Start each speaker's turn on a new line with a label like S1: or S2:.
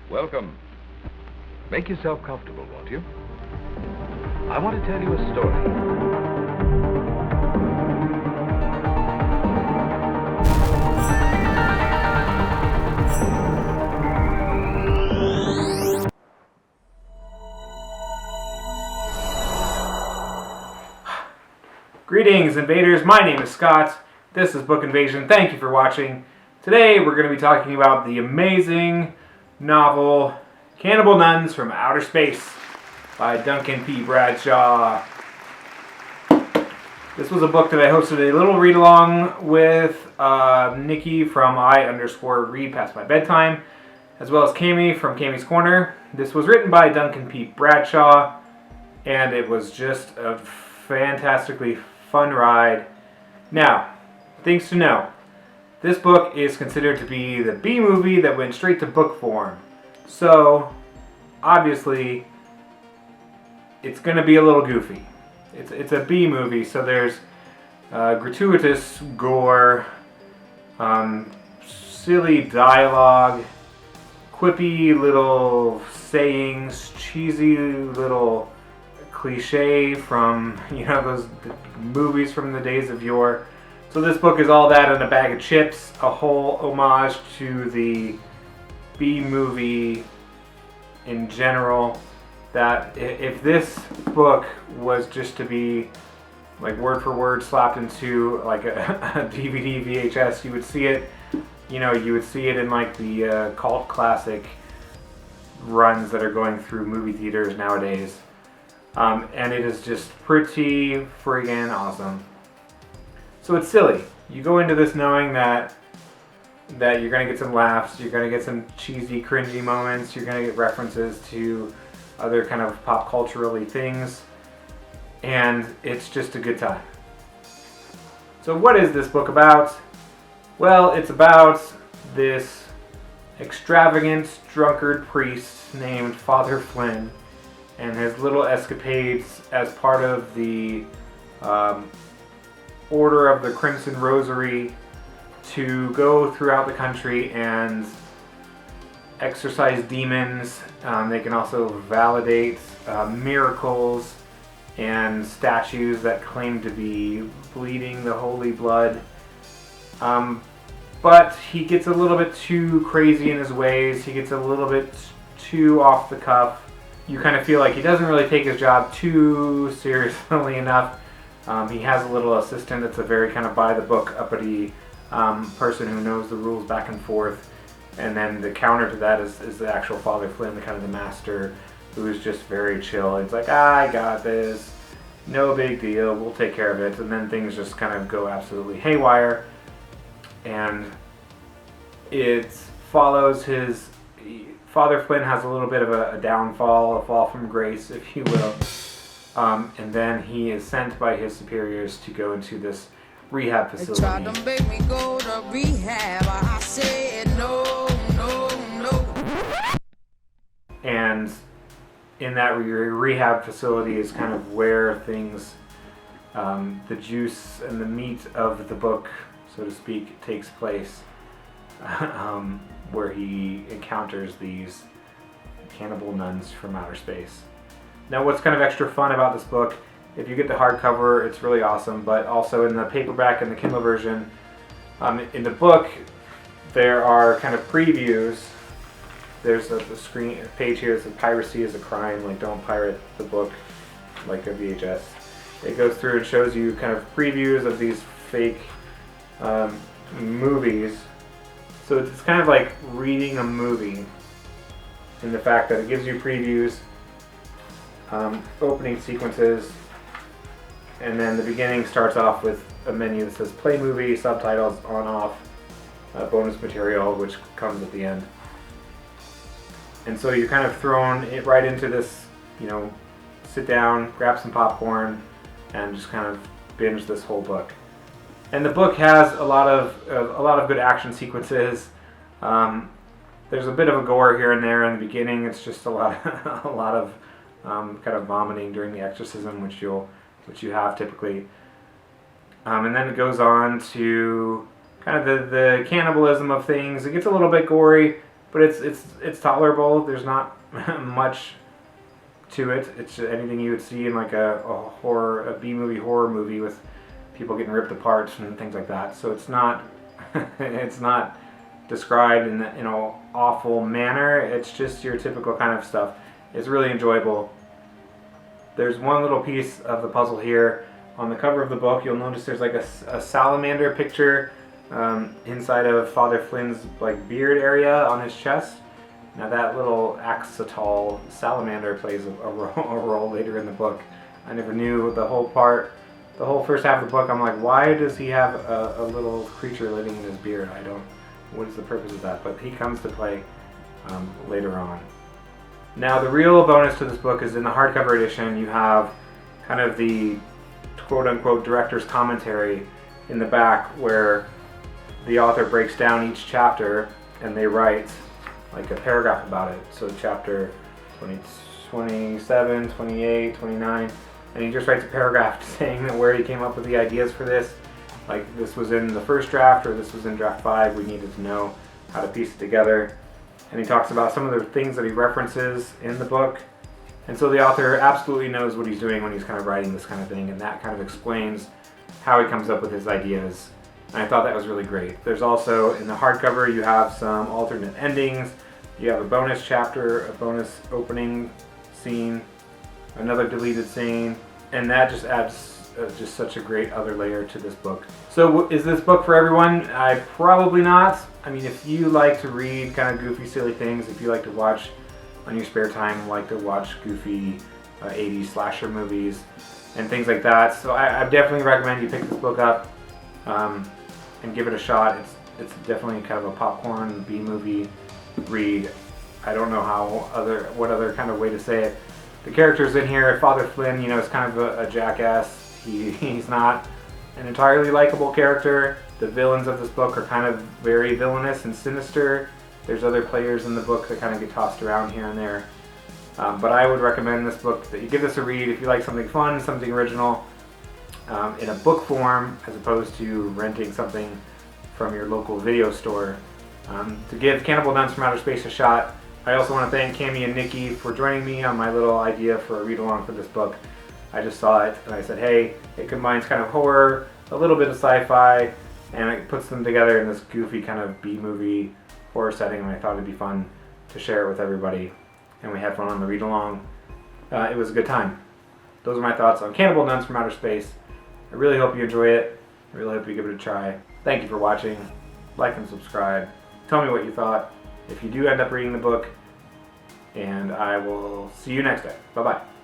S1: Welcome. Make yourself comfortable, won't you? I want to tell you a story.
S2: Greetings, invaders. My name is Scott. This is Book Invasion. Thank you for watching. Today we're going to be talking about the amazing novel Cannibal Nuns from Outer Space by Duncan P. Bradshaw. This was a book that I hosted a little read-along with Nikki from I_read past my bedtime, as well as Cami from Cami's Corner. This was written by Duncan P. Bradshaw, and it was just a fantastically fun ride. Now, things to know. This book is considered to be the B movie that went straight to book form. So, obviously, it's going to be a little goofy. It's a B movie, so there's gratuitous gore, silly dialogue, quippy little sayings, cheesy little cliche from, those movies from the days of yore. So this book is all that in a bag of chips, a whole homage to the B movie in general. That if this book was just to be like word for word slapped into like a DVD VHS, you would see it, you would see it in like the cult classic runs that are going through movie theaters nowadays. And it is just pretty friggin' awesome. So it's silly. You go into this knowing that you're going to get some laughs, you're going to get some cheesy, cringy moments, you're going to get references to other kind of pop culturally things, and it's just a good time. So what is this book about? Well, it's about this extravagant drunkard priest named Father Flynn and his little escapades as part of the Order of the Crimson Rosary to go throughout the country and exorcise demons. They can also validate miracles and statues that claim to be bleeding the holy blood. But he gets a little bit too crazy in his ways. He gets a little bit too off the cuff. You kind of feel like he doesn't really take his job too seriously enough. He has a little assistant that's a very kind of by-the-book, uppity person who knows the rules back and forth. And then the counter to that is the actual Father Flynn, the kind of the master, who is just very chill. He's like, I got this, no big deal, we'll take care of it. And then things just kind of go absolutely haywire. And it follows his... Father Flynn has a little bit of a downfall, a fall from grace, if you will. And then he is sent by his superiors to go into this rehab facility.
S3: They tried to make me go to rehab. I said no, no, no.
S2: And in that rehab facility is kind of where things, the juice and the meat of the book, so to speak, takes place. Where he encounters these cannibal nuns from outer space. Now, what's kind of extra fun about this book, if you get the hardcover, it's really awesome, but also in the paperback and the Kindle version, in the book, there are kind of previews. There's a page here that says piracy is a crime, like don't pirate the book like a VHS. It goes through and shows you kind of previews of these fake movies. So it's kind of like reading a movie in the fact that it gives you previews, opening sequences, and then the beginning starts off with a menu that says play movie, subtitles, on, off, bonus material, which comes at the end. And so you're kind of thrown right into this, sit down, grab some popcorn, and just kind of binge this whole book. And the book has a lot of good action sequences. There's a bit of a gore here and there in the beginning. It's just a lot of kind of vomiting during the exorcism, which you have typically. And then it goes on to kind of the cannibalism of things. It gets a little bit gory, but it's tolerable. There's not much to it. It's anything you would see in like a B-movie horror movie with people getting ripped apart and things like that. So it's not it's not described in an awful manner. It's just your typical kind of stuff. It's really enjoyable. There's one little piece of the puzzle here. On the cover of the book, you'll notice there's like a salamander picture inside of Father Flynn's like beard area on his chest. Now that little axolotl salamander plays a role later in the book. I never knew the whole first half of the book. I'm like, why does he have a little creature living in his beard? What is the purpose of that? But he comes to play later on. Now the real bonus to this book is in the hardcover edition. You have kind of the quote-unquote director's commentary in the back, where the author breaks down each chapter and they write like a paragraph about it. So chapter 27, 28, 29, and he just writes a paragraph saying that where he came up with the ideas for this. Like, this was in the first draft, or this was in draft 5. We needed to know how to piece it together. And he talks about some of the things that he references in the book. And so the author absolutely knows what he's doing when he's kind of writing this kind of thing, and that kind of explains how he comes up with his ideas. And I thought that was really great. There's also, in the hardcover, you have some alternate endings. You have a bonus chapter, a bonus opening scene, another deleted scene, and that just adds just such a great other layer to this book. So is this book for everyone? Probably not. I mean, if you like to read kind of goofy, silly things, if you like to watch on your spare time, like to watch goofy 80s slasher movies and things like that, so I definitely recommend you pick this book up and give it a shot. It's definitely kind of a popcorn B-movie read. I don't know what other kind of way to say it. The characters in here, Father Flynn, is kind of a jackass. He's not an entirely likable character. The villains of this book are kind of very villainous and sinister. There's other players in the book that kind of get tossed around here and there. But I would recommend this book, that you give this a read if you like something fun, something original, in a book form, as opposed to renting something from your local video store. To give Cannibal Nuns from Outer Space a shot, I also want to thank Cami and Nikki for joining me on my little idea for a read-along for this book. I just saw it and I said, hey, it combines kind of horror, a little bit of sci-fi, and it puts them together in this goofy kind of B-movie horror setting, and I thought it'd be fun to share it with everybody. And we had fun on the read-along. It was a good time. Those are my thoughts on Cannibal Nuns from Outer Space. I really hope you enjoy it. I really hope you give it a try. Thank you for watching. Like and subscribe. Tell me what you thought if you do end up reading the book. And I will see you next time. Bye-bye.